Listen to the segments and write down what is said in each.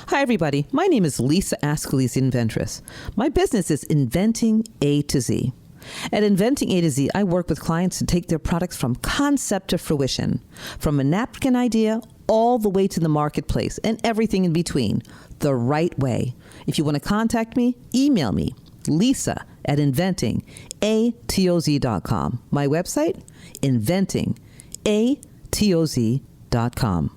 Hi, everybody. My name is Lisa Ascalise, the inventress. My business is Inventing A to Z. At Inventing A to Z, I work with clients to take their products from concept to fruition, from a napkin idea all the way to the marketplace and everything in between, the right way. If you want to contact me, email me, lisa@inventingatoz.com. My website, inventingatoz.com.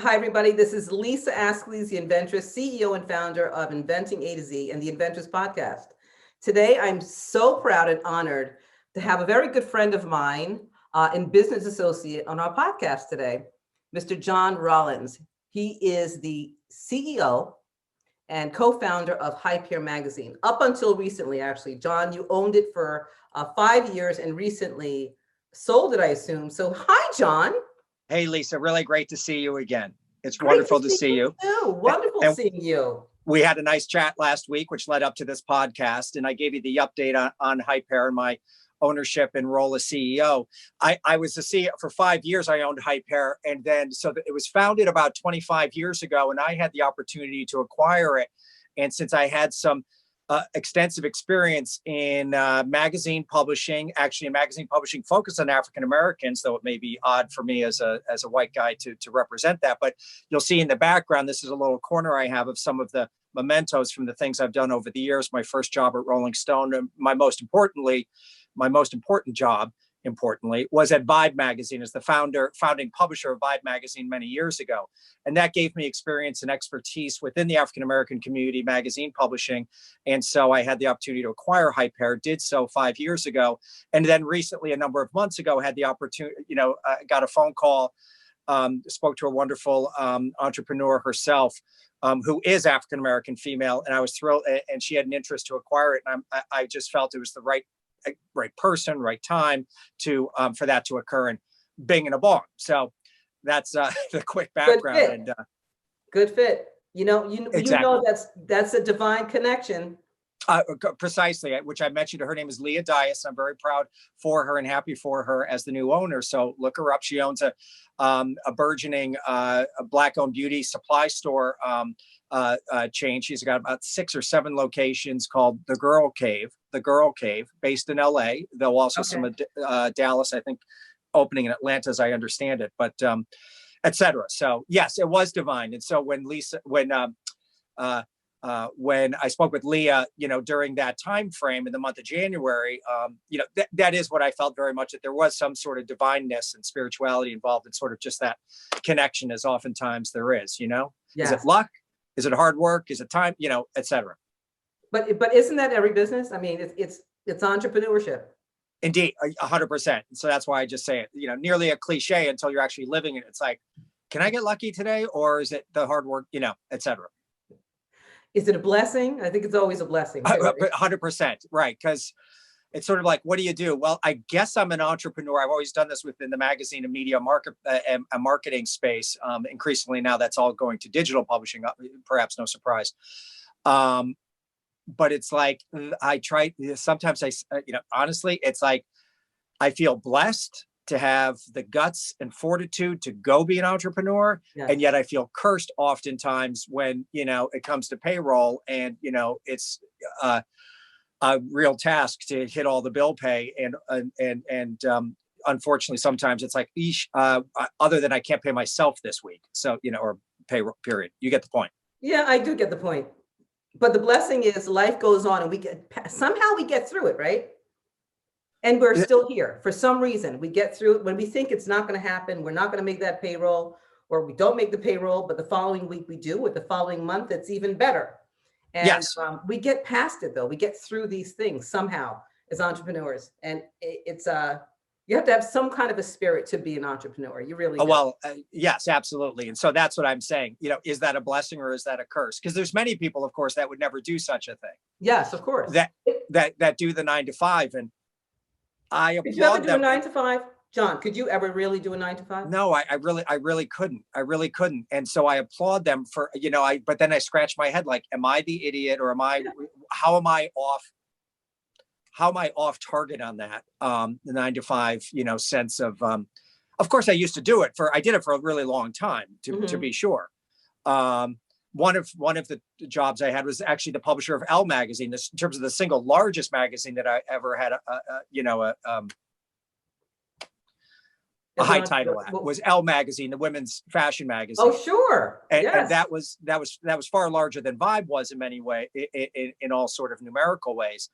Hi, everybody. This is Lisa Ascalise, the inventress, CEO and founder of Inventing A to Z and the Inventress Podcast. Today, I'm so proud and honored to have a very good friend of mine and business associate on our podcast today, Mr. John Rollins. He is the CEO and co-founder of Hyper Magazine. Up until recently, actually, John, you owned it for 5 years and recently sold it, I assume. So hi, John. Hey, Lisa, really great to see you again. It's wonderful to see you. Wonderful seeing you. We had a nice chat last week, which led up to this podcast, and I gave you the update on Hyper and my ownership and role as CEO. I was the CEO for 5 years. I owned Hyper, and then it was founded about 25 years ago, and I had the opportunity to acquire it. And since I had some extensive experience in magazine publishing, actually a magazine publishing focused on African Americans, though it may be odd for me as a white guy to represent that. But you'll see in the background, this is a little corner I have of some of the mementos from the things I've done over the years. My first job at Rolling Stone, and my most important job, was at Vibe Magazine as the founding publisher of Vibe Magazine many years ago. And that gave me experience and expertise within the African-American community magazine publishing. And so I had the opportunity to acquire Hyper, did so 5 years ago. And then recently, a number of months ago, had the opportunity, got a phone call, spoke to a wonderful entrepreneur herself, who is African-American female. And I was thrilled, and she had an interest to acquire it. And I just felt it was the right person, right time to for that to occur, and bing and a bong. So that's the quick background. Good fit. Exactly. You know that's a divine connection. Precisely, which I mentioned. Her name is Leah Dias. I'm very proud for her and happy for her as the new owner. So look her up. She owns a burgeoning Black-owned beauty supply store chain. She's got about 6 or 7 locations called The Girl Cave, based in LA. Though also some Dallas, I think, opening in Atlanta, as I understand it, but etc. So yes, it was divine. And so when I spoke with Leah, during that time frame in the month of January, that is what I felt very much, that there was some sort of divineness and spirituality involved in sort of just that connection, as oftentimes there is. Yes. Is it luck? Is it hard work? Is it time? Etc. But isn't that every business? I mean, it's entrepreneurship. Indeed, 100%. So that's why I just say it. Nearly a cliche until you're actually living it. It's like, can I get lucky today, or is it the hard work? Etc. Is it a blessing? I think it's always a blessing. 100%, right? Because it's sort of like, what do you do? Well, I guess I'm an entrepreneur. I've always done this within the magazine and media marketing space. Increasingly now, that's all going to digital publishing. Perhaps no surprise. But it's like I try. Sometimes honestly, it's like I feel blessed to have the guts and fortitude to go be an entrepreneur. Yes. And yet I feel cursed oftentimes when, it comes to payroll and, it's a real task to hit all the bill pay. And unfortunately, sometimes it's like, other than I can't pay myself this week. So, or payroll period. You get the point. Yeah, I do get the point. But the blessing is life goes on and somehow we get through it, right? And we're still here. For some reason, we get through it when we think it's not going to happen. We're not going to make that payroll, or we don't make the payroll, but the following week we do, or the following month, it's even better. And yes. We get past it though. We get through these things somehow as entrepreneurs. And it's You have to have some kind of a spirit to be an entrepreneur. You really do. Well, yes, absolutely. And so that's what I'm saying. Is that a blessing or is that a curse? Because there's many people, of course, that would never do such a thing. Yes, of course. That do the 9 to 5, and I applaud Could you ever do a them. 9 to 5? John, could you ever really do a 9 to 5? No, I really couldn't. I really couldn't. And so I applaud them for, but then I scratch my head like, am I the idiot, or how am I off target on that? The 9 to 5, sense of course I used to do it I did it for a really long time to be sure. One of the jobs I had was actually the publisher of Elle magazine, in terms of the single largest magazine that I ever had a high title at, was Elle magazine, the women's fashion magazine. Oh, sure. And, yes. and that was far larger than Vibe was in many ways, in all sort of numerical ways.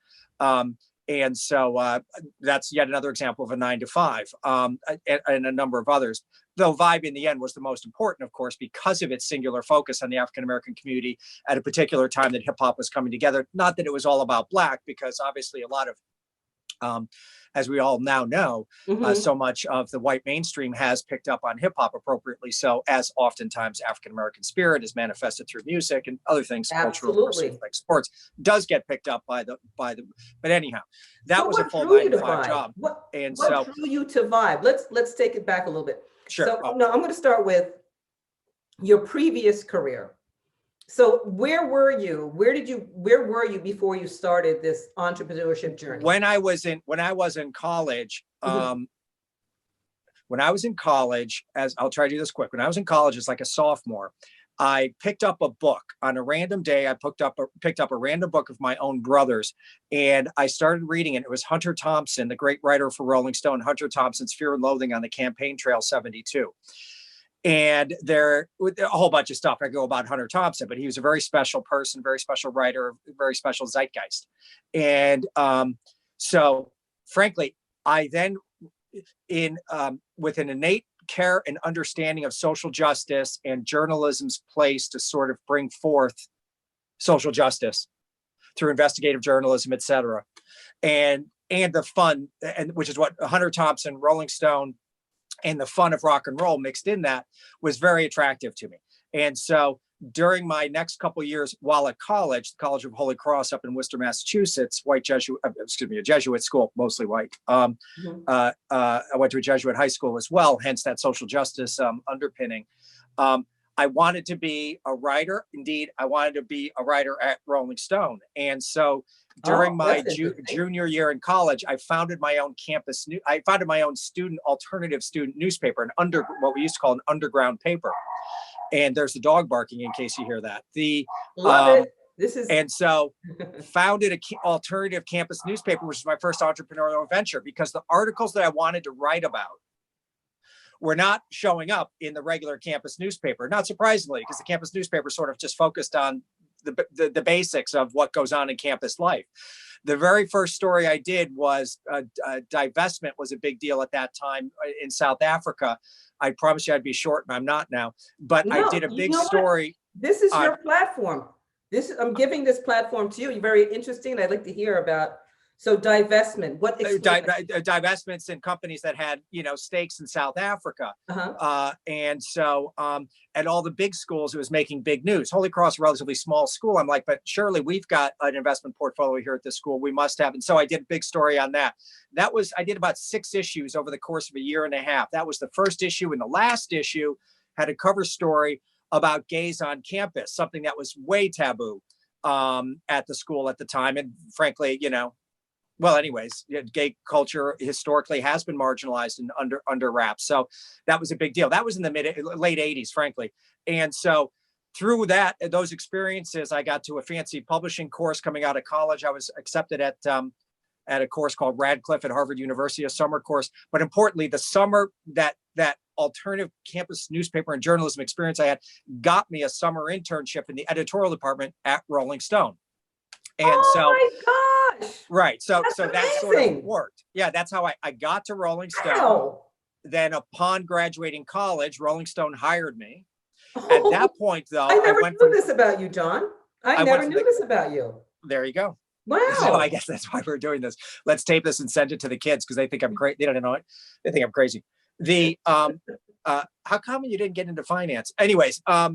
And so that's yet another example of a 9 to 5, and a number of others. Though Vibe in the end was the most important, of course, because of its singular focus on the African-American community at a particular time that hip hop was coming together. Not that it was all about Black, because obviously a lot of, as we all now know, so much of the white mainstream has picked up on hip hop appropriately. So, as oftentimes African-American spirit is manifested through music and other things, cultural, like sports, does get picked up by the. But anyhow, that was a full 9 to 5 job. What drew you to Vibe? Let's take it back a little bit. Sure. So, no, I'm going to start with your previous career. So where were you? Where were you before you started this entrepreneurship journey? When I was in college, as I'll try to do this quick. When I was in college, as like a sophomore, I picked up a book on a random day. I picked up a random book of my own brother's, and I started reading it. It was Hunter Thompson, the great writer for Rolling Stone, Hunter Thompson's Fear and Loathing on the Campaign Trail 72. And there a whole bunch of stuff I go about Hunter Thompson, but he was a very special person, very special writer, very special zeitgeist. And so frankly, I then with an innate care and understanding of social justice and journalism's place to sort of bring forth social justice through investigative journalism, et cetera. And the fun, and which is what Hunter Thompson, Rolling Stone, and the fun of rock and roll mixed in that was very attractive to me. And so during my next couple of years while at college, the College of Holy Cross up in Worcester, Massachusetts, a Jesuit school, mostly white. I went to a Jesuit high school as well, hence that social justice underpinning. I wanted to be a writer. Indeed, I wanted to be a writer at Rolling Stone. And so during my junior year in college, I founded my own alternative student newspaper, what we used to call an underground paper. And there's the dog barking in case you hear that. Love it. And so founded an alternative campus newspaper, which was my first entrepreneurial venture, because the articles that I wanted to write about were not showing up in the regular campus newspaper. Not surprisingly, because the campus newspaper sort of just focused on the basics of what goes on in campus life. The very first story I did was divestment was a big deal at that time in South Africa. I promised you I'd be short, and I'm not now. But I did a big story. This is your platform. I'm giving this platform to you. You're very interesting. I'd like to hear about. So divestment, what divestments in companies that had, stakes in South Africa. And so at all the big schools, it was making big news. Holy Cross, a relatively small school. I'm like, but surely we've got an investment portfolio here at this school. We must have. And so I did a big story on that. I did about 6 issues over the course of a year and a half. That was the first issue. And the last issue had a cover story about gays on campus, something that was way taboo at the school at the time. And frankly, well, anyways, gay culture historically has been marginalized and under wraps. So that was a big deal. That was in the late 80s, frankly. And so through those experiences, I got to a fancy publishing course coming out of college. I was accepted at a course called Radcliffe at Harvard University, a summer course. But importantly, the summer that alternative campus newspaper and journalism experience I had got me a summer internship in the editorial department at Rolling Stone. And my gosh. Right. So that sort of worked. Yeah, that's how I got to Rolling Stone. Wow. Then upon graduating college, Rolling Stone hired me. At that point, though, I never knew this about you, John. I never knew this about you. There you go. So I Wow. guess that's why we're doing this. Let's tape this and send it to the kids because they think I'm great. They don't know it. They think I'm crazy. The how come you didn't get into finance? Anyways, I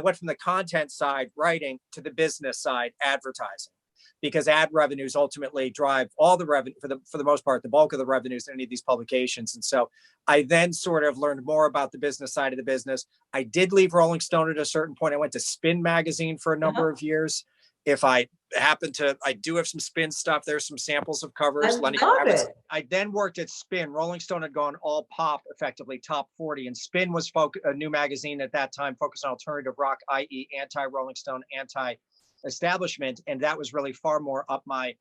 went from the content side, writing, to the business side, advertising, because ad revenues ultimately drive all the revenue for the most part, the bulk of the revenues in any of these publications. And so I then sort of learned more about the business side of the business. I did leave Rolling Stone at a certain point. I went to Spin magazine for a number of years. If I happen to, I do have some Spin stuff. There's some samples of I covers. Lenny love Kravitz. it. I then worked at Spin. Rolling Stone had gone all pop, effectively top 40, and Spin was a new magazine at that time focused on alternative rock, i.e., anti-Rolling Stone, anti-establishment, and that was really far more up my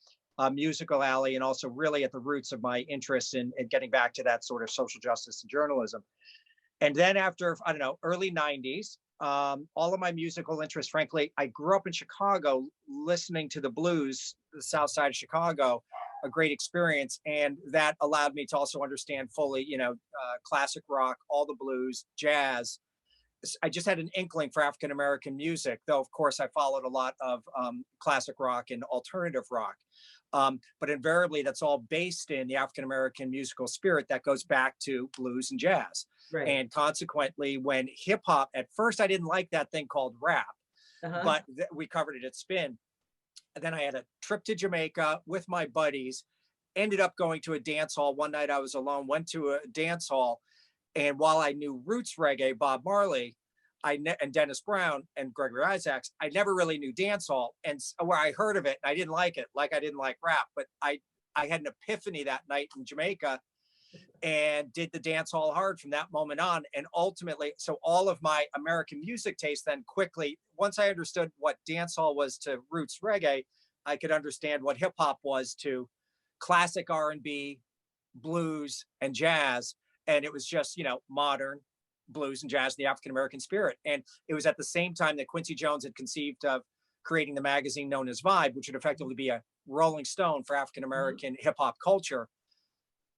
musical alley, and also really at the roots of my interest in getting back to that sort of social justice and journalism. And then after, I don't know, early 90s, all of my musical interests, frankly, I grew up in Chicago listening to the blues, the South Side of Chicago, a great experience. And that allowed me to also understand fully, classic rock, all the blues, jazz. I just had an inkling for African-American music, though, of course, I followed a lot of classic rock and alternative rock. But invariably, that's all based in the African-American musical spirit that goes back to blues and jazz. Right. And consequently, when hip hop, at first, I didn't like that thing called rap, but we covered it at Spin. And then I had a trip to Jamaica with my buddies, ended up going to a dance hall. One night I was alone, went to a dance hall. And while I knew roots reggae, Bob Marley, and Dennis Brown and Gregory Isaacs, I never really knew dancehall. And where I heard of it, I didn't like it, like I didn't like rap. But I had an epiphany that night in Jamaica and did the dancehall hard from that moment on. And ultimately, so all of my American music taste then quickly, once I understood what dancehall was to roots reggae, I could understand what hip hop was to classic R&B, blues, and jazz. And it was just, modern blues and jazz, the African-American spirit. And it was at the same time that Quincy Jones had conceived of creating the magazine known as Vibe, which would effectively be a Rolling Stone for African-American hip hop culture,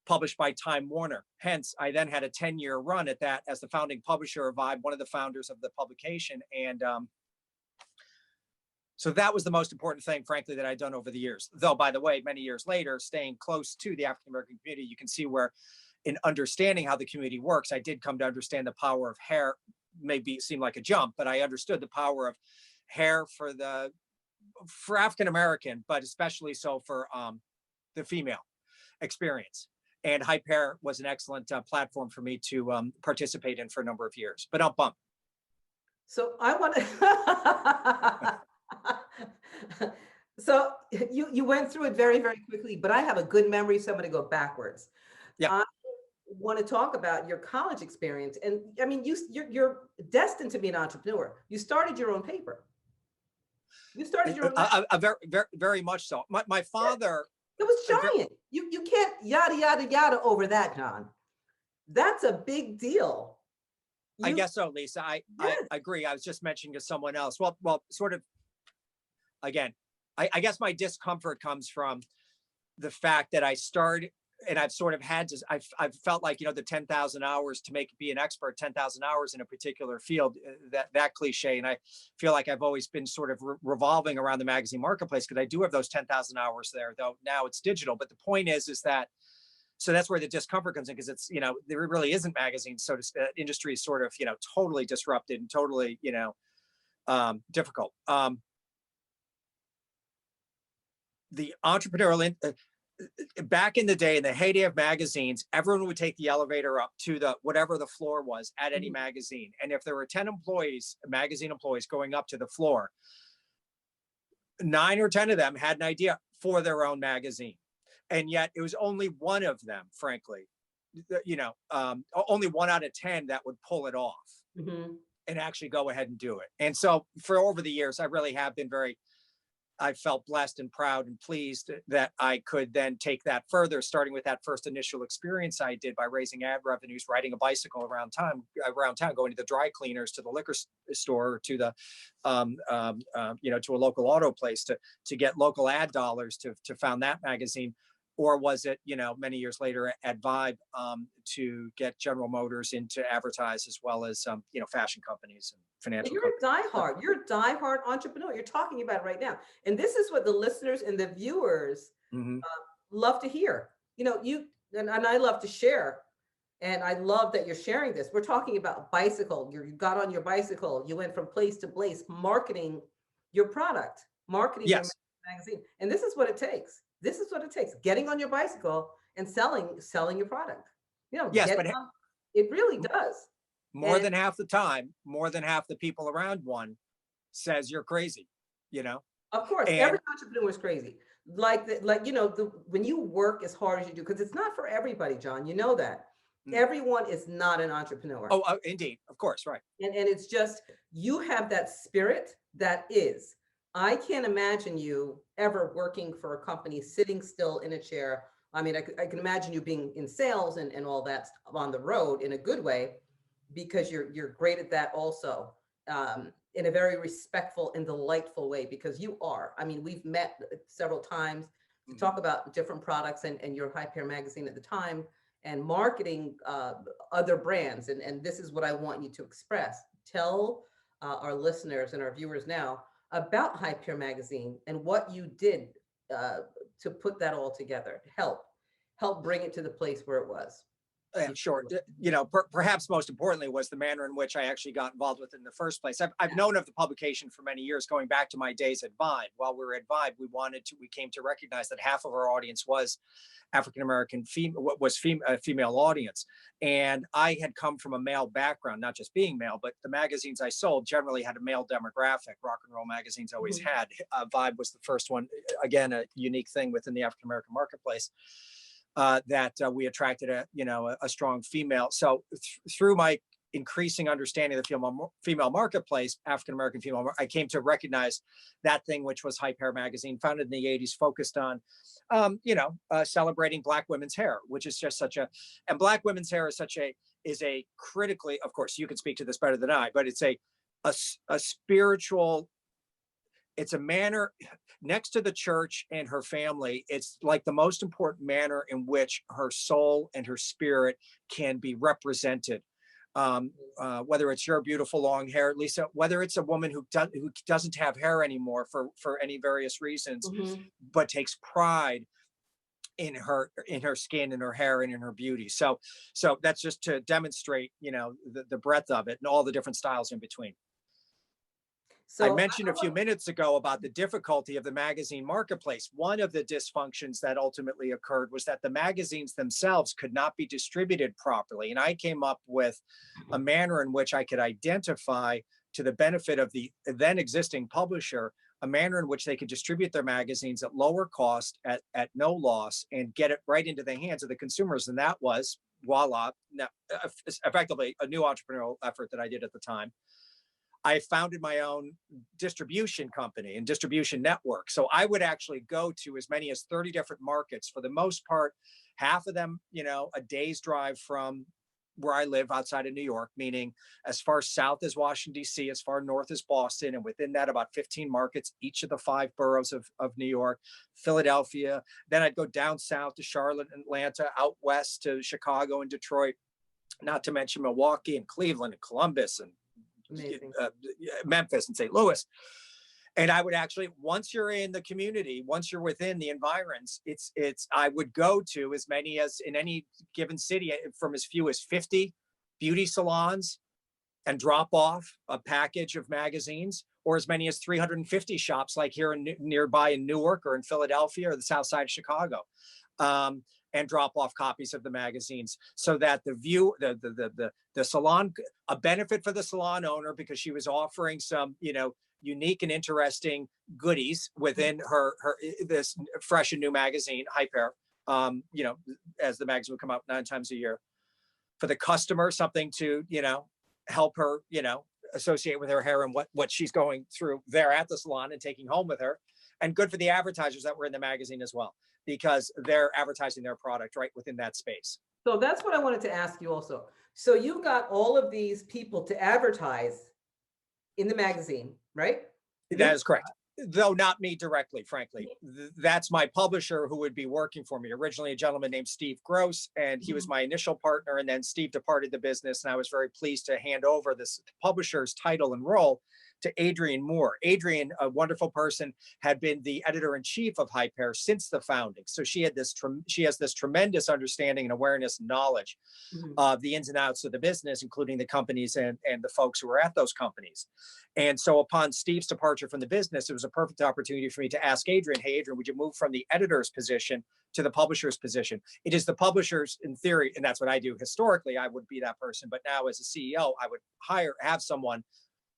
published by Time Warner. Hence, I then had a 10-year run at that as the founding publisher of Vibe, one of the founders of the publication. And so that was the most important thing, frankly, that I'd done over the years. Though, by the way, many years later, staying close to the African-American community, you can see where in understanding how the community works, I did come to understand the power of hair. Maybe seem like a jump, but I understood the power of hair for African-American, but especially so for the female experience. And Hype Hair was an excellent platform for me to participate in for a number of years. But I'll bump. So I want to. So you went through it very, very quickly, but I have a good memory, so I'm going to go backwards. Yeah. I want to talk about your college experience, and I mean, you're destined to be an entrepreneur. You started your own paper. You started your own. Very, very, very much so. My father. It was giant. You can't yada yada yada over that, John. That's a big deal. I guess so, Lisa. I agree. I was just mentioning to someone else. Well, sort of. Again, I guess my discomfort comes from the fact that I started, and I've sort of had to. I've felt like the 10,000 hours to be an expert, 10,000 hours in a particular field. That cliche, and I feel like I've always been sort of revolving around the magazine marketplace because I do have those 10,000 hours there. Though now it's digital. But the point is that. So that's where the discomfort comes in, because it's, there really isn't magazines. So industry is sort of, totally disrupted and totally, difficult. The entrepreneurial, back in the day, in the heyday of magazines, everyone would take the elevator up to whatever the floor was at any magazine. And if there were 10 employees, magazine employees going up to the floor, 9 or 10 of them had an idea for their own magazine. And yet it was only one of them, frankly, only 1 out of 10 that would pull it off and actually go ahead and do it. And so for over the years, I really have been I felt blessed and proud and pleased that I could then take that further, starting with that first initial experience I did by raising ad revenues, riding a bicycle around town, going to the dry cleaners, to the liquor store, to the, to a local auto place to get local ad dollars to found that magazine. or was it, many years later at Vibe, to get General Motors in to advertise, as well as, fashion companies and financial You're a companies. diehard. You're a diehard entrepreneur. You're talking about it right now. And this is what the listeners and the viewers Mhm. love to hear. And I love to share. And I love that you're sharing this. We're talking about bicycle. You got on your bicycle. You went from place to place, marketing your product, marketing your Yes. magazine. And this is what it takes. This is what it takes. Getting on your bicycle and selling your product. Yes, but It really does. more than half the time, more than half the people around one says you're crazy, Of course, and every entrepreneur is crazy. When you work as hard as you do, because it's not for everybody, John. You know that. Everyone is not an entrepreneur. oh, indeed, of course, right. And it's just, you have that spirit that is. I can't imagine you ever working for a company, sitting still in a chair. I mean, I can imagine you being in sales and all that on the road in a good way, because you're great at that also, in a very respectful and delightful way, because you are. I mean, we've met several times to talk about different products and your High Pair magazine at the time, and marketing other brands. And this is what I want you to express. Tell our listeners and our viewers now about High Pair magazine and what you did to put that all together, help bring it to the place where it was. Yeah, sure. Perhaps most importantly was the manner in which I actually got involved with it in the first place. I've known of the publication for many years, going back to my days at Vibe. While we were at Vibe, we came to recognize that half of our audience was African American, female audience. And I had come from a male background, not just being male, but the magazines I sold generally had a male demographic. Rock and roll magazines always had. Vibe was the first one, again, a unique thing within the African American marketplace. That we attracted a strong female. So through my increasing understanding of the female marketplace, African American female, I came to recognize that thing, which was High Pair magazine, founded in the 80s, focused on, celebrating Black women's hair, which is just and Black women's hair is a critically, of course, you can speak to this better than I, but it's a spiritual. It's a manner next to the church and her family. It's like the most important manner in which her soul and her spirit can be represented. Whether it's your beautiful long hair, Lisa, whether it's a woman who doesn't have hair anymore for any various reasons, but takes pride in her skin and her hair and in her beauty. So that's just to demonstrate, the breadth of it and all the different styles in between. So I mentioned a few minutes ago about the difficulty of the magazine marketplace. One of the dysfunctions that ultimately occurred was that the magazines themselves could not be distributed properly. And I came up with a manner in which I could identify, to the benefit of the then existing publisher, a manner in which they could distribute their magazines at lower cost, at no loss, and get it right into the hands of the consumers. And that was, voila, effectively a new entrepreneurial effort that I did at the time. I founded my own distribution company and distribution network. So I would actually go to as many as 30 different markets. For the most part, half of them, a day's drive from where I live outside of New York, meaning as far south as Washington, D.C., as far north as Boston, and within that about 15 markets, each of the 5 boroughs of New York, Philadelphia. Then I'd go down south to Charlotte and Atlanta, out west to Chicago and Detroit, not to mention Milwaukee and Cleveland and Columbus and Memphis and St. Louis. And I would actually, once you're in the community, once you're within the environs, I would go to as many as in any given city, from as few as 50 beauty salons and drop off a package of magazines, or as many as 350 shops like here nearby in Newark or in Philadelphia or the South Side of Chicago. And drop off copies of the magazines, so that the salon, a benefit for the salon owner, because she was offering some, unique and interesting goodies within this fresh and new magazine, High Pair, as the magazine would come out 9 times a year. For the customer, something to, help her, associate with her hair and what she's going through there at the salon and taking home with her. And good for the advertisers that were in the magazine as well, because they're advertising their product right within that space. So that's what I wanted to ask you also. So you got all of these people to advertise in the magazine, right? That is correct. Though not me directly, frankly. That's my publisher who would be working for me. Originally, a gentleman named Steve Gross, and he was my initial partner. And then Steve departed the business, and I was very pleased to hand over this publisher's title and role to Adrienne Moore. Adrienne, a wonderful person, had been the editor-in-chief of Hyper since the founding. So she has this tremendous understanding and awareness and knowledge of the ins and outs of the business, including the companies and the folks who were at those companies. And so upon Steve's departure from the business, it was a perfect opportunity for me to ask Adrienne, hey, Adrienne, would you move from the editor's position to the publisher's position? It is the publisher's, in theory, and that's what I do historically, I would be that person. But now as a CEO, I would have someone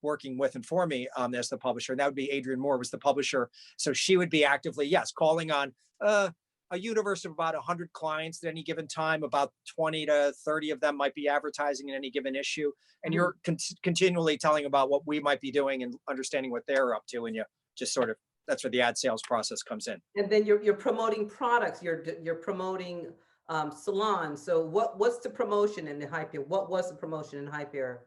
working with and for me as the publisher. And that would be Adrienne Moore was the publisher. So she would be actively, yes, calling on a universe of about 100 clients at any given time. About 20 to 30 of them might be advertising in any given issue. And you're continually telling about what we might be doing and understanding what they're up to. And you just sort of, that's where the ad sales process comes in. And then you're promoting products, you're promoting salons. So what's the promotion in the Hyper? What was the promotion in Hyper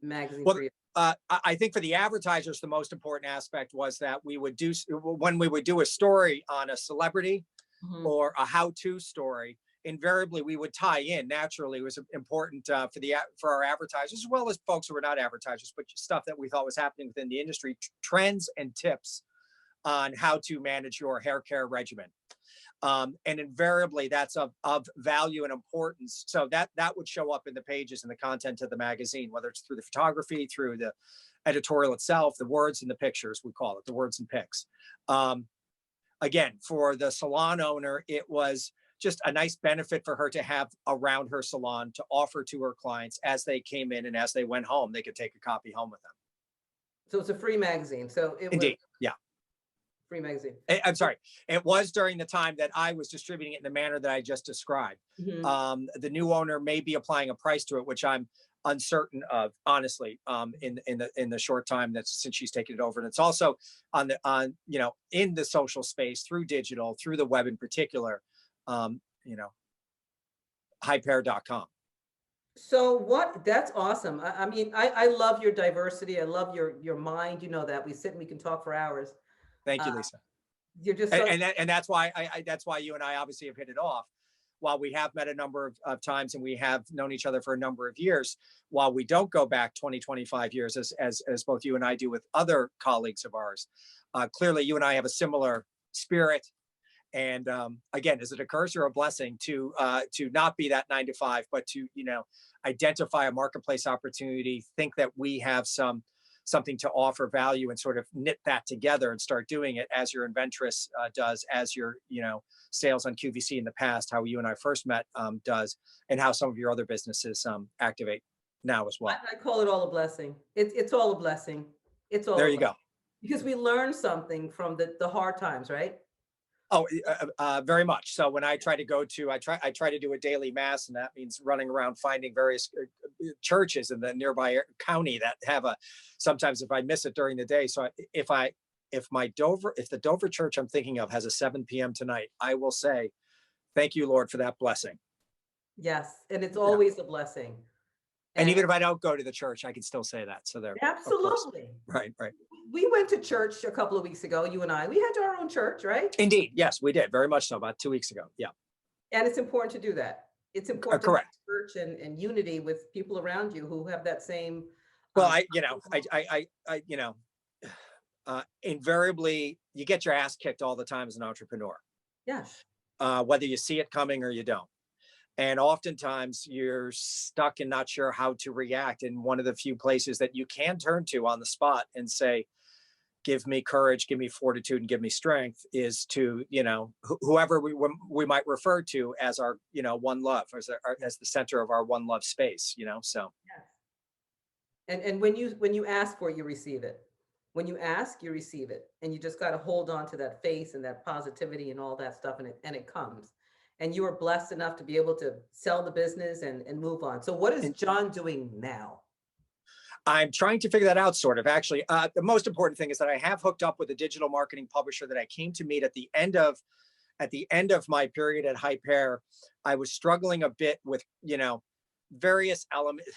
magazine for you? I think for the advertisers, the most important aspect was that we would do, when we would do a story on a celebrity or a how-to story, invariably we would tie in. Naturally, it was important for our advertisers, as well as folks who were not advertisers, but stuff that we thought was happening within the industry, trends and tips on how to manage your hair care regimen. And invariably that's of value and importance. So that would show up in the pages and the content of the magazine, whether it's through the photography, through the editorial itself, the words and the pictures, we call it, the words and pics. Again, for the salon owner, it was just a nice benefit for her to have around her salon to offer to her clients as they came in, and as they went home, they could take a copy home with them. So it's a free magazine. So it Indeed, yeah. Free magazine. I'm sorry. It was during the time that I was distributing it in the manner that I just described. The new owner may be applying a price to it, which I'm uncertain of, honestly, in the short time that's since she's taken it over. And it's also in the social space, through digital, through the web in particular, hyper.com. So that's awesome. I mean, I love your diversity. I love your mind. You know that we sit and we can talk for hours. Thank you, Lisa. You're just and that's why that's why you and I obviously have hit it off. While we have met a number of times and we have known each other for a number of years, while we don't go back 20, 25 years as both you and I do with other colleagues of ours, clearly you and I have a similar spirit. And again, is it a curse or a blessing to not be that 9 to 5, but to identify a marketplace opportunity, think that we have something to offer value, and sort of knit that together and start doing it as your Inventress does, as your sales on QVC in the past, how you and I first met does, and how some of your other businesses activate now as well. I call it all a blessing. It's all a blessing. It's all there you go. Because we learn something from the hard times, right? Oh, very much. So when I try to I try to do a daily mass, and that means running around finding various churches in the nearby county that have sometimes if I miss it during the day. So if the Dover church I'm thinking of has a 7 p.m. tonight, I will say, thank you, Lord, for that blessing. Yes. And it's always a blessing. And even if I don't go to the church, I can still say that. So there. Absolutely. Right. We went to church a couple of weeks ago, you and I. We had our own church, right? Indeed. Yes, we did. Very much so. About 2 weeks ago. Yeah. And it's important to do that. It's important correct. to have church and unity with people around you who have that same. Well, invariably, you get your ass kicked all the time as an entrepreneur. Yes. Whether you see it coming or you don't. And oftentimes you're stuck and not sure how to react. And one of the few places that you can turn to on the spot and say, give me courage, give me fortitude, and give me strength is to, whoever we might refer to as our, one love, as the center of our one love space, so. Yes. And when you ask for it, you receive it. When you ask, you receive it. And you just got to hold on to that faith and that positivity and all that stuff. And it comes. And you are blessed enough to be able to sell the business and move on. So what is John doing now? I'm trying to figure that out, sort of. Actually, the most important thing is that I have hooked up with a digital marketing publisher that I came to meet at the end of my period at Hyper. I was struggling a bit with, various elements.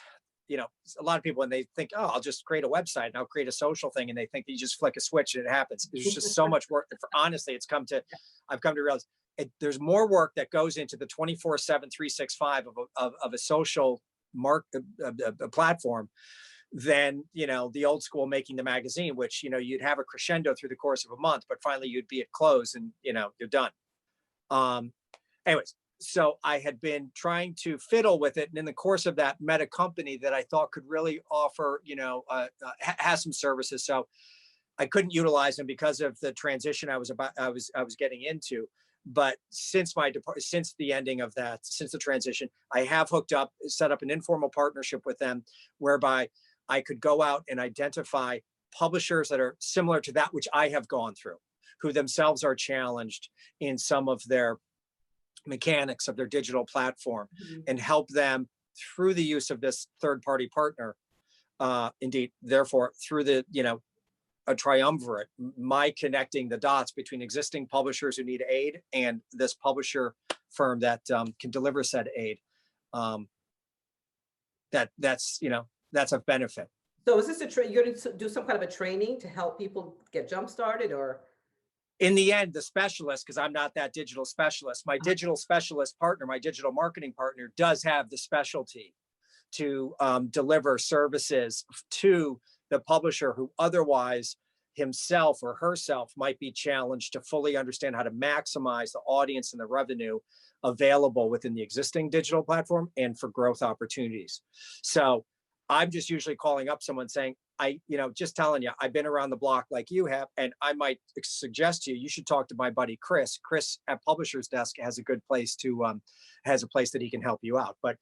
a lot of people, when they think, oh, I'll just create a website and I'll create a social thing, and they think that you just flick a switch and it happens. There's just so much work. Honestly, I've come to realize there's more work that goes into the 24/7, 365 of a social a platform than, the old school making the magazine, which, you'd have a crescendo through the course of a month, but finally you'd be at close and, you're done. Anyways, so I had been trying to fiddle with it. And in the course of that, met a company that I thought could really offer, has some services. So I couldn't utilize them because of the transition I was getting into. But since the ending of that, since the transition, I have set up an informal partnership with them, whereby I could go out and identify publishers that are similar to that which I have gone through, who themselves are challenged in some of their mechanics of their digital platform, and help them through the use of this third-party partner. Indeed, therefore, through a triumvirate, my connecting the dots between existing publishers who need aid and this publisher firm that can deliver said aid. That's of benefit. So is this you're going to do some kind of a training to help people get jump started, or? In the end, the specialist, because I'm not that digital specialist, my digital specialist partner, my digital marketing partner, does have the specialty to deliver services to the publisher who otherwise himself or herself might be challenged to fully understand how to maximize the audience and the revenue available within the existing digital platform and for growth opportunities. So I'm just usually calling up someone saying, just telling you, I've been around the block like you have, and I might suggest to you, you should talk to my buddy, Chris. Chris at Publisher's Desk has a good place has a place that he can help you out. But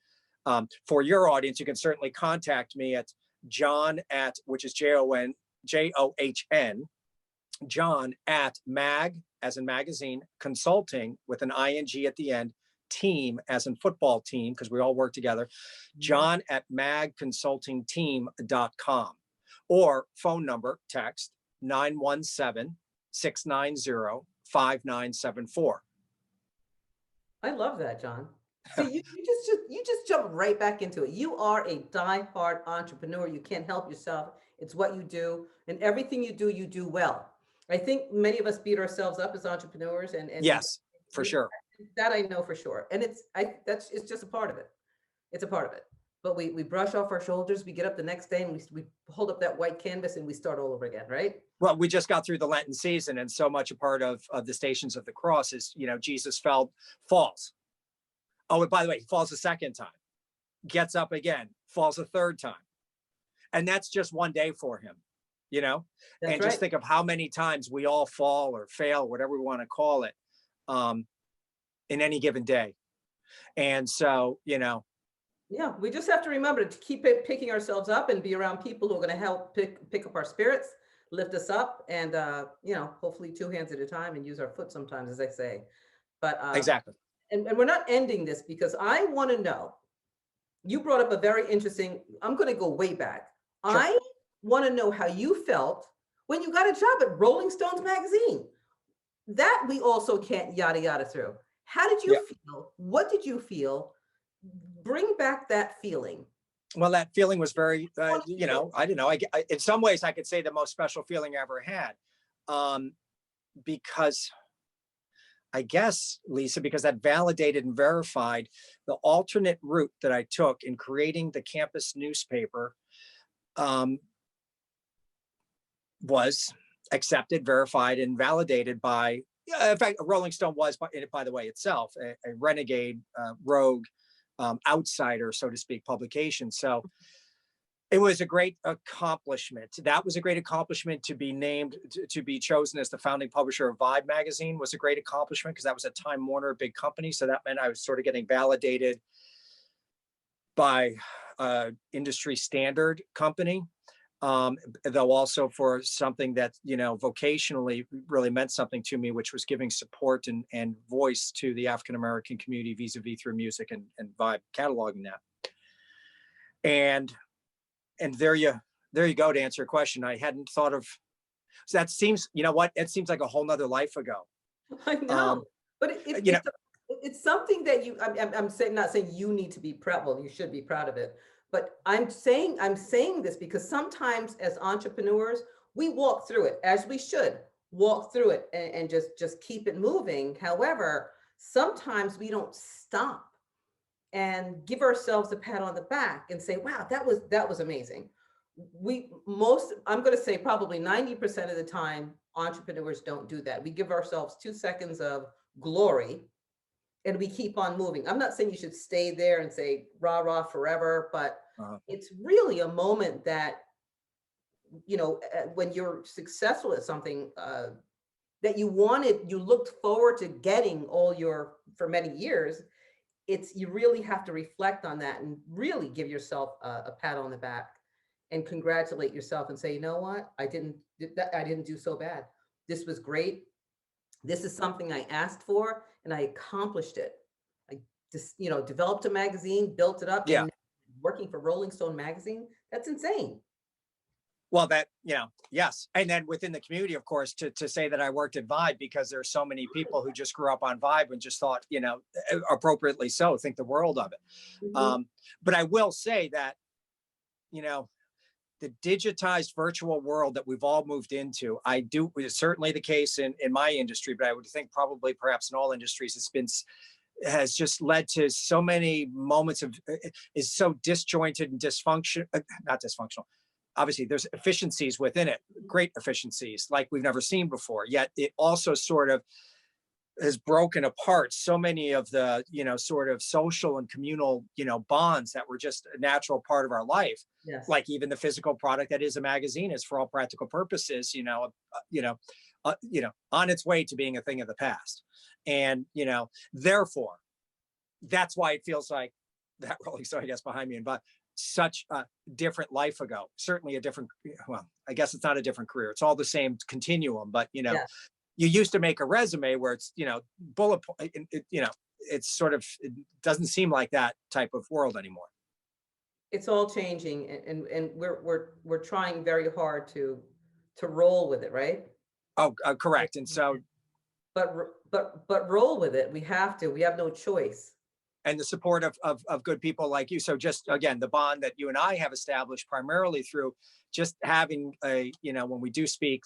for your audience, you can certainly contact me at John which is JOHN, John at mag, as in magazine, consulting with an ING at the end, team as in football team, because we all work together, John at magconsultingteam.com, or phone number, text 917-690-5974. I love that, John. See, you just jump right back into it. You are a die-hard entrepreneur. You can't help yourself. It's what you do, and everything you do well. I think many of us beat ourselves up as entrepreneurs, and yes, for sure. That I know for sure, and it's just a part of it. It's a part of it. But we brush off our shoulders. We get up the next day and we hold up that white canvas and we start all over again, right? Well, we just got through the Lenten season, and so much a part of the Stations of the Cross is, Jesus falls. Oh, and by the way, he falls a second time, gets up again, falls a third time. And that's just one day for him, That's and just think of how many times we all fall or fail, whatever we want to call it, in any given day. And so, Yeah, we just have to remember to keep picking ourselves up and be around people who are going to help pick up our spirits, lift us up, and, hopefully 2 hands at a time, and use our foot sometimes, as I say. But exactly. And we're not ending this because I want to know, you brought up a very interesting, I'm going to go way back. Sure. I want to know how you felt when you got a job at Rolling Stones magazine. That we also can't yada yada through. How did you feel? What did you feel? Bring back that feeling. Well, that feeling was very, I don't know. I in some ways I could say the most special feeling I ever had, because I guess, Lisa, because that validated and verified the alternate route that I took in creating the campus newspaper, was accepted, verified, and validated by, in fact, Rolling Stone was, by the way, itself, a renegade, rogue, outsider, so to speak, publication. So it was a great accomplishment. That was a great accomplishment. To be named, to be chosen as the founding publisher of Vibe magazine was a great accomplishment, because that was a Time Warner, big company. So that meant I was sort of getting validated by industry standard company, though also for something that, vocationally really meant something to me, which was giving support and voice to the African-American community vis-a-vis through music and Vibe cataloging that. And there you go, to answer your question. I hadn't thought of, so that seems, it seems like a whole nother life ago. I know, but it's something that I'm saying, not saying you need to be proud. Well, you should be proud of it, But I'm saying this because sometimes as entrepreneurs, we walk through it, as we should walk through it, and just keep it moving. However, sometimes we don't stop and give ourselves a pat on the back and say, wow, that was amazing. I'm going to say probably 90% of the time, entrepreneurs don't do that. We give ourselves 2 seconds of glory and we keep on moving. I'm not saying you should stay there and say rah rah forever, but it's really a moment that, when you're successful at something that you looked forward to getting for many years, you really have to reflect on that and really give yourself a pat on the back and congratulate yourself and say, you know what, I didn't do so bad. This was great. This is something I asked for and I accomplished it. I just, developed a magazine, built it up, and working for Rolling Stone magazine. That's insane. Well, yes. And then within the community, of course, to say that I worked at Vibe, because there's so many people who just grew up on Vibe and just thought, appropriately so, think the world of it. Mm-hmm. But I will say that, the digitized virtual world that we've all moved into, it's certainly the case in my industry, but I would think probably perhaps in all industries, has just led to so many moments is so disjointed and not dysfunctional. Obviously there's efficiencies within it, great efficiencies like we've never seen before, yet it also sort of has broken apart so many of the, sort of social and communal, bonds that were just a natural part of our life. Yes. Like even the physical product that is a magazine is, for all practical purposes, on its way to being a thing of the past. And, therefore, that's why it feels like that Rolling Stone, I guess, behind me, but such a different life ago, certainly a different, well, I guess it's not a different career. It's all the same continuum, but, Yeah. You used to make a resume where it's, bullet point, it's sort of, it doesn't seem like that type of world anymore. It's all changing, and we're trying very hard to roll with it, right? Oh, correct. And so, but roll with it. We have no choice. And the support of good people like you. So just, again, the bond that you and I have established primarily through just having when we do speak,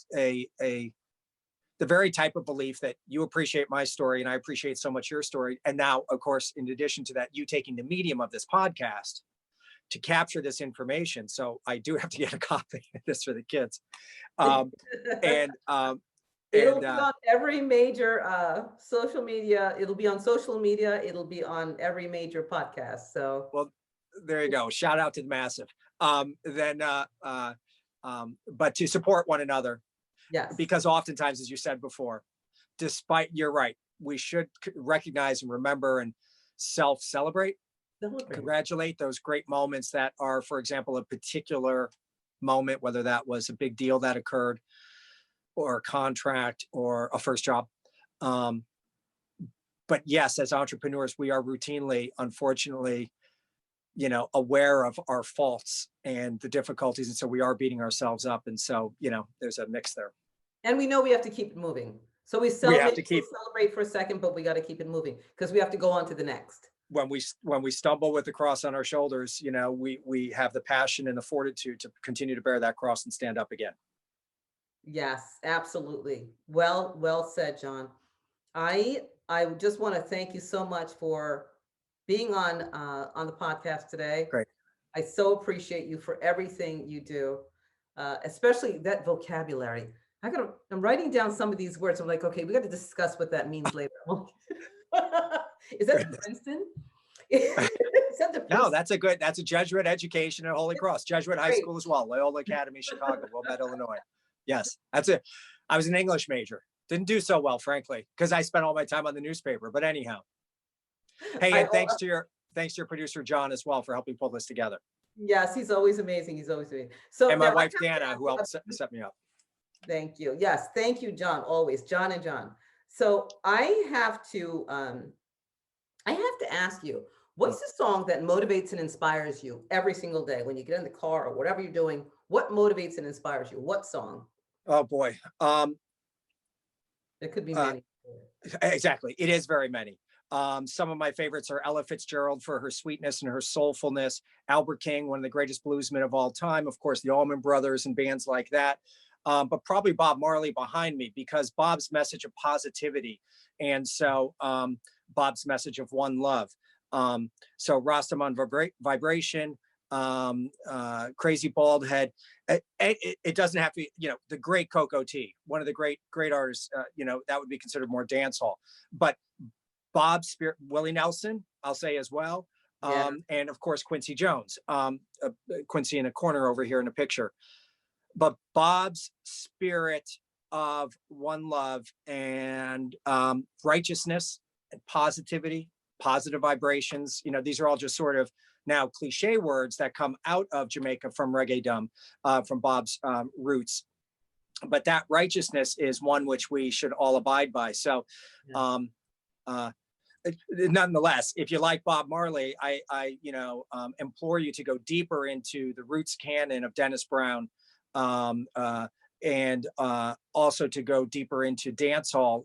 the very type of belief that you appreciate my story and I appreciate so much your story. And now, of course, in addition to that, you taking the medium of this podcast to capture this information. So I do have to get a copy of this for the kids. It'll be on every major social media. It'll be on social media. It'll be on every major podcast. So, well, there you go. Shout out to the massive. But to support one another. Yes. Because oftentimes, as you said before, you're right, we should recognize and remember and celebrate, congratulate those great moments that are, for example, a particular moment, whether that was a big deal that occurred or a contract or a first job. But yes, as entrepreneurs, we are routinely, unfortunately, aware of our faults and the difficulties. And so we are beating ourselves up. And so, there's a mix there. And we know we have to keep it moving. So we celebrate for a second, but we got to keep it moving because we have to go on to the next. When we stumble with the cross on our shoulders, we have the passion and the fortitude to continue to bear that cross and stand up again. Yes, absolutely. Well said, John. I just want to thank you so much for being on the podcast today. Great. I so appreciate you for everything you do, especially that vocabulary. I'm writing down some of these words. I'm like, okay, we got to discuss what that means later. Is that the Princeton? No, that's a Jesuit education at Holy Cross, Jesuit high school as well, Loyola Academy, Chicago, Wilmette, Illinois. Yes, that's it. I was an English major. Didn't do so well, frankly, because I spent all my time on the newspaper. But anyhow, hey, and thanks to your producer John as well for helping pull this together. Yes, he's always amazing. So, and my wife Dana, who helped set me up. Thank you. Yes, thank you, John. Always, John and John. So I have to ask you, what's the song that motivates and inspires you every single day when you get in the car or whatever you're doing? What motivates and inspires you? What song? Oh boy. It could be many. Exactly. It is very many. Some of my favorites are Ella Fitzgerald for her sweetness and her soulfulness, Albert King, one of the greatest bluesmen of all time, of course, the Allman Brothers and bands like that. But probably Bob Marley behind me, because Bob's message of positivity. And so Bob's message of one love. So Rastaman Vibration, Crazy Bald Head. It doesn't have to be, the great Coco T, one of the great artists, that would be considered more dance hall. But Bob's spirit, Willie Nelson, I'll say as well. Yeah. And of course, Quincy Jones, Quincy in a corner over here in a picture. But Bob's spirit of one love and righteousness and positivity, positive vibrations, these are all just sort of now cliche words that come out of Jamaica from reggae-dom, from Bob's roots. But that righteousness is one which we should all abide by. So nonetheless, if you like Bob Marley, I implore you to go deeper into the roots canon of Dennis Brown, and also to go deeper into dancehall,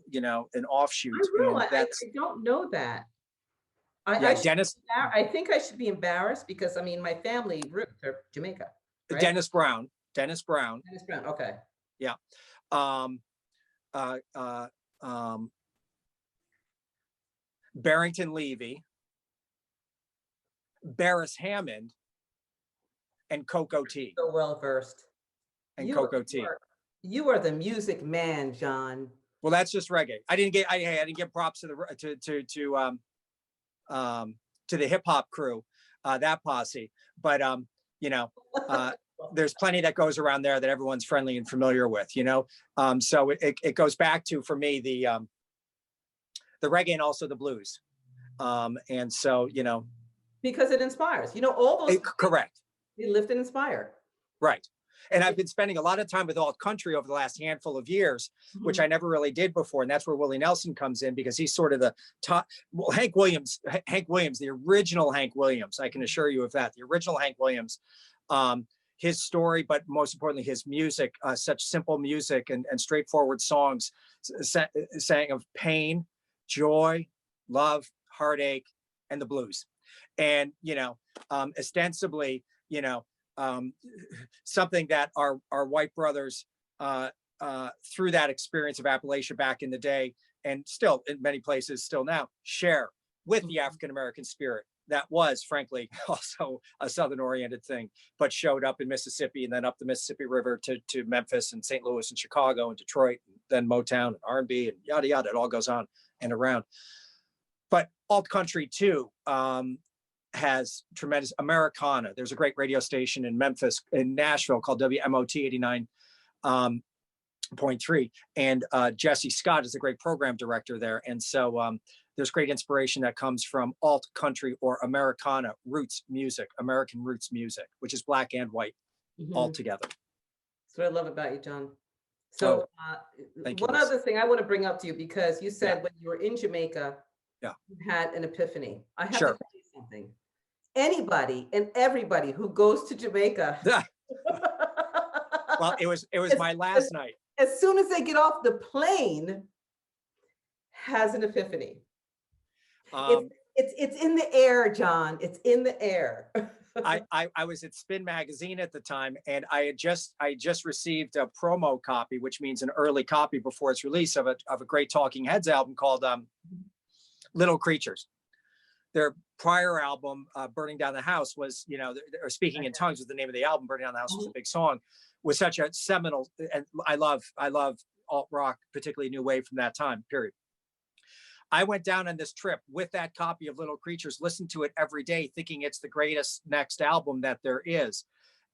an offshoot. I don't know that. Dennis. I think I should be embarrassed because my family roots are Jamaica. Right? Dennis Brown. Okay. Yeah. Barrington Levy, Barris Hammond, and Coco T. So well versed. And Coco T. You are the music man, John. Well, that's just reggae. I didn't get props to the hip hop crew, that posse. But there's plenty that goes around there that everyone's friendly and familiar with. So it goes back to, for me, the reggae and also the blues, and so because it inspires. All those. Correct. They lift and inspire. Right. And I've been spending a lot of time with alt country over the last handful of years, which I never really did before. And that's where Willie Nelson comes in, because he's sort of the top. Well, Hank Williams, the original Hank Williams, I can assure you of that. The original Hank Williams, his story, but most importantly, his music, such simple music and straightforward songs, sang of pain, joy, love, heartache, and the blues. And, ostensibly, something that our white brothers, through that experience of Appalachia back in the day, and still in many places still now, share with the African-American spirit that was, frankly, also a Southern oriented thing, but showed up in Mississippi and then up the Mississippi River to Memphis and St. Louis and Chicago and Detroit, and then Motown and R&B and yada, yada. It all goes on and around. But alt country too, has tremendous Americana. There's a great radio station in Memphis, in Nashville, called WMOT 89.3. And Jesse Scott is a great program director there. And so there's great inspiration that comes from alt country or Americana roots music, American roots music, which is black and white all together. That's what I love about you, John. So one other thing I want to bring up to you, because you said when you were in Jamaica, you had an epiphany. I have to tell you something. Anybody and everybody who goes to Jamaica. Well, it was my last night. As soon as they get off the plane, has an epiphany. It's in the air, John. It's in the air. I was at Spin Magazine at the time, and I just received a promo copy, which means an early copy before its release, of a great Talking Heads album called Little Creatures. Their prior album, Burning Down the House, was, or Speaking in Tongues was the name of the album. Burning Down the House was a big song, was such a seminal, and I love alt rock, particularly new wave from that time period. I went down on this trip with that copy of Little Creatures, listened to it every day, thinking it's the greatest next album that there is.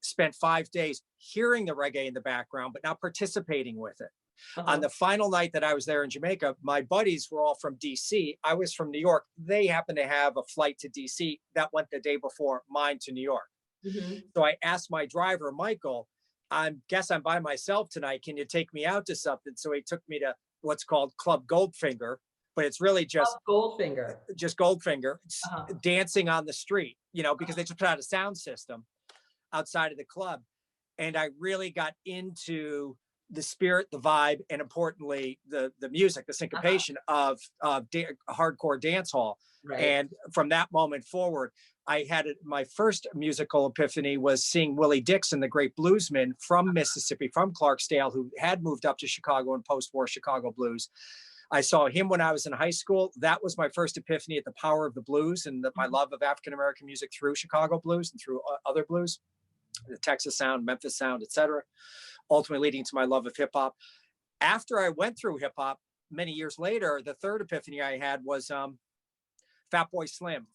Spent 5 days hearing the reggae in the background, but not participating with it. On the final night that I was there in Jamaica, my buddies were all from DC. I was from New York. They happened to have a flight to DC that went the day before mine to New York. So I asked my driver, Michael, I guess I'm by myself tonight. Can you take me out to something? So he took me to what's called Club Goldfinger, but it's really just Goldfinger. Just Goldfinger, dancing on the street, because they just put out a sound system outside of the club. And I really got into the spirit, the vibe, and importantly, the music, the syncopation of hardcore dance hall. Right. And from that moment forward, I had my first musical epiphany was seeing Willie Dixon, the great bluesman from Mississippi, from Clarksdale, who had moved up to Chicago in post-war Chicago blues. I saw him when I was in high school. That was my first epiphany at the power of the blues and my love of African-American music through Chicago blues and through other blues, the Texas sound, Memphis sound, etc., ultimately leading to my love of hip hop. After I went through hip hop many years later, the third epiphany I had was Fatboy Slim,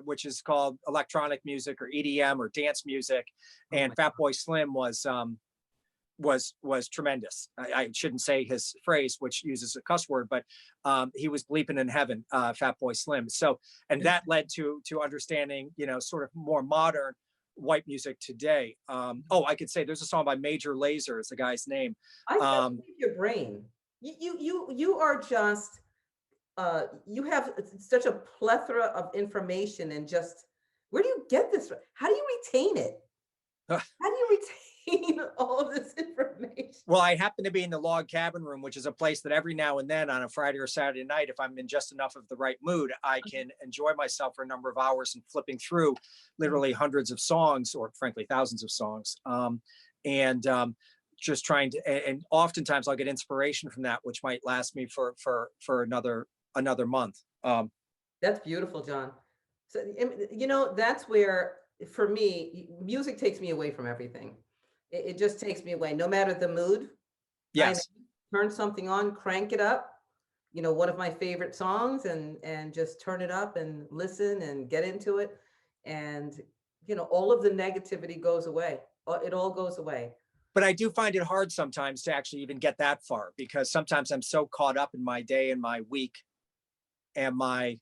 which is called electronic music or EDM or dance music. And Fatboy Slim was tremendous. I shouldn't say his phrase, which uses a cuss word, but he was bleeping in heaven, Fatboy Slim. So, and that led to understanding, sort of more modern white music today. I could say there's a song by Major Lazer, is the guy's name. I think your brain. You are just you have such a plethora of information, and just where do you get this? How do you retain it? How do you retain all of this information? Well, I happen to be in the log cabin room, which is a place that every now and then on a Friday or Saturday night, if I'm in just enough of the right mood, I can enjoy myself for a number of hours and flipping through literally hundreds of songs, or frankly, thousands of songs. Just trying to, and oftentimes I'll get inspiration from that, which might last me for another month. That's beautiful, John. So, that's where, for me, music takes me away from everything. It just takes me away, no matter the mood. Yes. Turn something on, crank it up, one of my favorite songs, and just turn it up and listen and get into it. And, all of the negativity goes away. It all goes away. But I do find it hard sometimes to actually even get that far, because sometimes I'm so caught up in my day and my week and my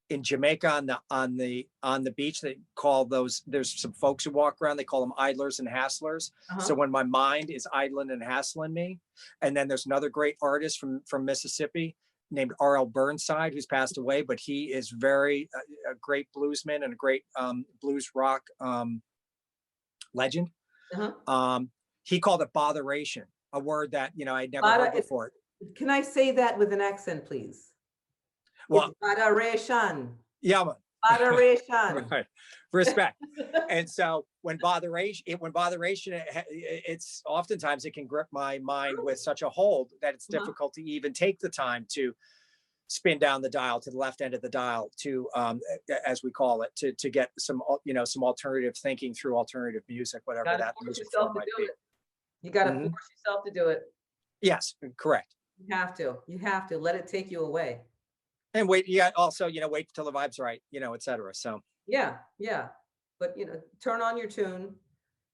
in Jamaica on the beach, they call those, there's some folks who walk around, they call them idlers and hasslers. So when my mind is idling and hassling me, and then there's another great artist from Mississippi named R.L. Burnside, who's passed away, but he is very a great bluesman and a great blues rock legend. He called it botheration, a word that I'd never heard before. Can I say that with an accent, please? Well, botheration. Yeah, man. Botheration. Right. Respect. And so when botheration, it's oftentimes it can grip my mind with such a hold that it's difficult to even take the time to spin down the dial to the left end of the dial to, as we call it, to get some alternative thinking through alternative music, whatever that music form might be. You got to force yourself to do it. Yes, correct. You have to let it take you away. And wait, also, wait till the vibe's right, et cetera. So yeah. But turn on your tune,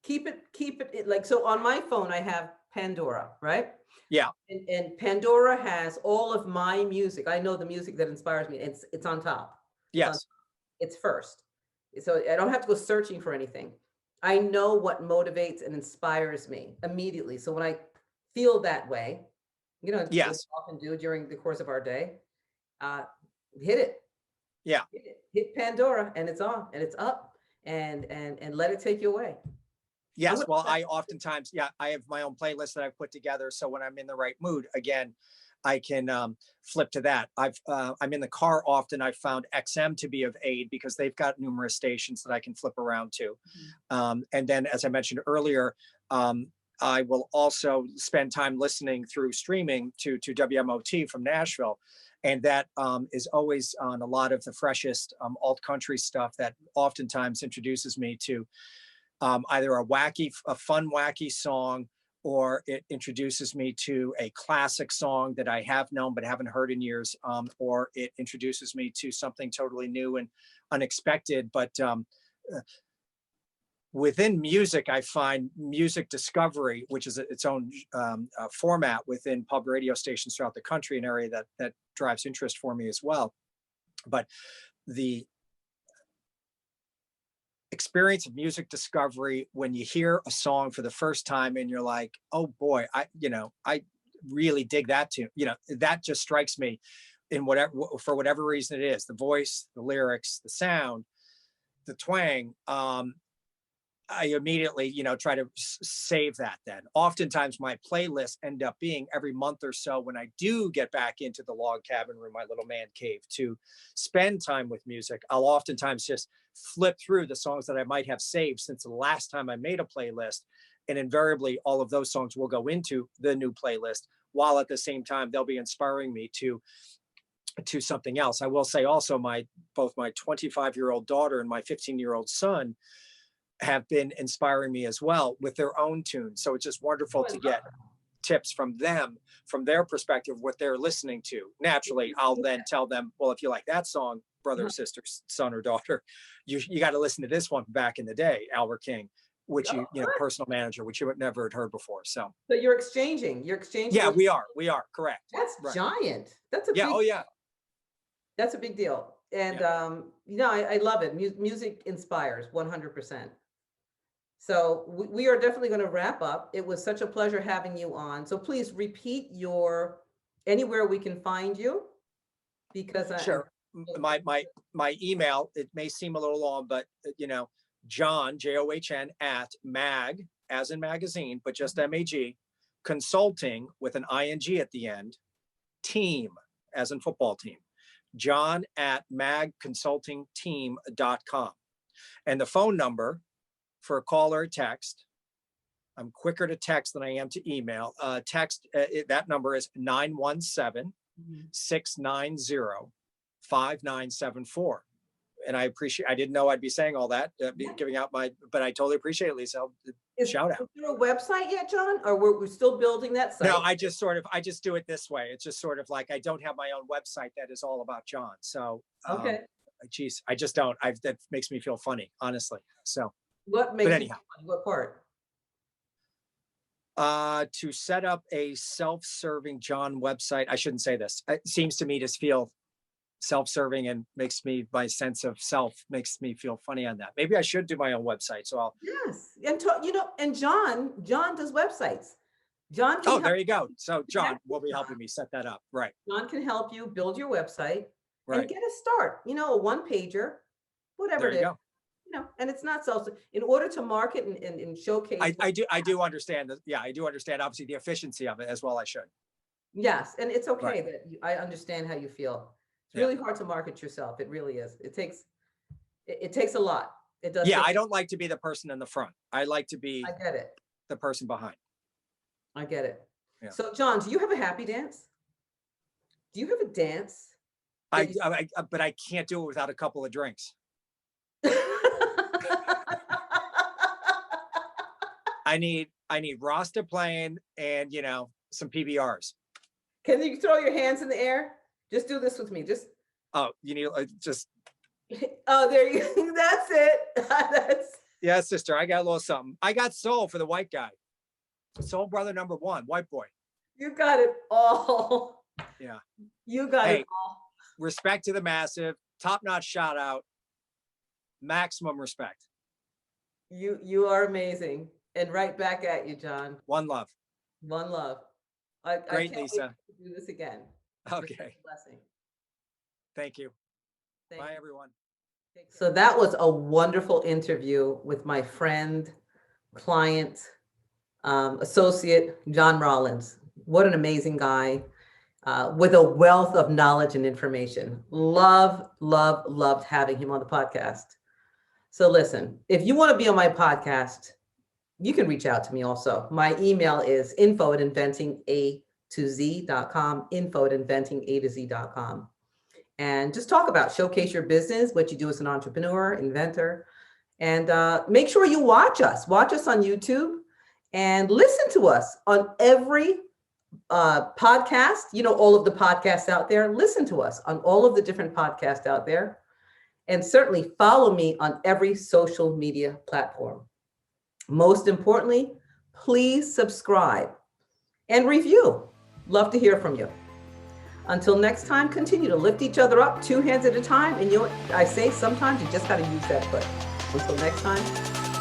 keep it like, so on my phone, I have Pandora, right? Yeah. And Pandora has all of my music. I know the music that inspires me. It's on top. Yes. It's first. So I don't have to go searching for anything. I know what motivates and inspires me immediately. So when I feel that way, yes, we often do during the course of our day, hit it. Yeah. Hit Pandora, and it's on, and it's up, and let it take you away. Yes. Well, I oftentimes, I have my own playlist that I've put together. So when I'm in the right mood, again, I can flip to that. I'm in the car often. I've found XM to be of aid because they've got numerous stations that I can flip around to. And then, as I mentioned earlier, I will also spend time listening through streaming to WMOT from Nashville. And that is always on a lot of the freshest alt country stuff that oftentimes introduces me to either a fun, wacky song, or it introduces me to a classic song that I have known but haven't heard in years, or it introduces me to something totally new and unexpected. But within music, I find music discovery, which is its own format within pub radio stations throughout the country, an area that drives interest for me as well. But the experience of music discovery, when you hear a song for the first time and you're like, oh boy, I really dig that tune, that just strikes me for whatever reason it is, the voice, the lyrics, the sound, the twang. I immediately, try to save that then. Oftentimes my playlists end up being every month or so when I do get back into the log cabin room, my little man cave, to spend time with music. I'll oftentimes just flip through the songs that I might have saved since the last time I made a playlist. And invariably all of those songs will go into the new playlist, while at the same time they'll be inspiring me to something else. I will say also both my 25-year-old daughter and my 15-year-old son have been inspiring me as well with their own tunes. So it's just wonderful to get tips from them, from their perspective, what they're listening to. Naturally, I'll then tell them, well, if you like that song, brother or sister, son or daughter, you got to listen to this one back in the day, Albert King, which Personal Manager, which you would never had heard before. So you're exchanging. Yeah, we are correct. That's right. Giant. That's a yeah. big, Oh yeah. That's a big deal. And I love it. Music inspires 100%. So we are definitely going to wrap up. It was such a pleasure having you on. So please repeat anywhere we can find you, because Sure. My email, it may seem a little long, but John, John, at mag, as in magazine, but just MAG, consulting with an ING at the end, team, as in football team, John at magconsultingteam.com. And the phone number for a call or a text, I'm quicker to text than I am to email. That number is 917-690-5974. And I didn't know I'd be saying all that, giving out but I totally appreciate it, Lisa. Shout out. Is there a website yet, John? Or we're still building that site? No, I just do it this way. It's just sort of like, I don't have my own website that is all about John. So, okay. Geez, I just don't. That makes me feel funny, honestly. So. What makes you funny? What part? To set up a self-serving John website. I shouldn't say this. It seems to me to feel self-serving and my sense of self makes me feel funny on that. Maybe I should do my own website. So I'll. Yes. And John does websites. John can there you go. So John will be helping me set that up. Right. John can help you build your website and get a start, a one-pager, whatever it is. Go. And it's not in order to market and showcase. I do understand that. Yeah, I do understand obviously the efficiency of it as well. I should. Yes. And it's okay that I understand how you feel. It's really hard to market yourself. It really is. It takes a lot. It does. Yeah. I don't like to be the person in the front. I like to be I get it. The person behind. I get it. Yeah. So John, do you have a happy dance? Do you have a dance? But I can't do it without a couple of drinks. I need Rasta playing and some PBRs. Can you throw your hands in the air? Just do this with me. Just. Oh, you need just. Oh, there you go. That's it. Yeah, sister. I got a little something. I got soul for the white guy. Soul brother number 1, white boy. You got it all. Yeah. You got it all. Respect to the massive, top-notch shout out, maximum respect. You are amazing. And right back at you, John. One love. One love. Great, I can't Lisa. wait to do this again. Okay. Blessing. Thank you. Thank Bye, you. everyone. So that was a wonderful interview with my friend, client, associate, John Rollins. What an amazing guy with a wealth of knowledge and information. Loved having him on the podcast. So listen, if you want to be on my podcast, you can reach out to me also. My email is info@inventinga2z.com, info@inventinga2z.com. And just talk about, showcase your business, what you do as an entrepreneur, inventor, and make sure you watch us on YouTube and listen to us on every podcast, all of the podcasts out there. Listen to us on all of the different podcasts out there. And certainly follow me on every social media platform. Most importantly, please subscribe and review. Love to hear from you. Until next time, continue to lift each other up 2 hands at a time. And I say sometimes you just got to use that foot. Until next time.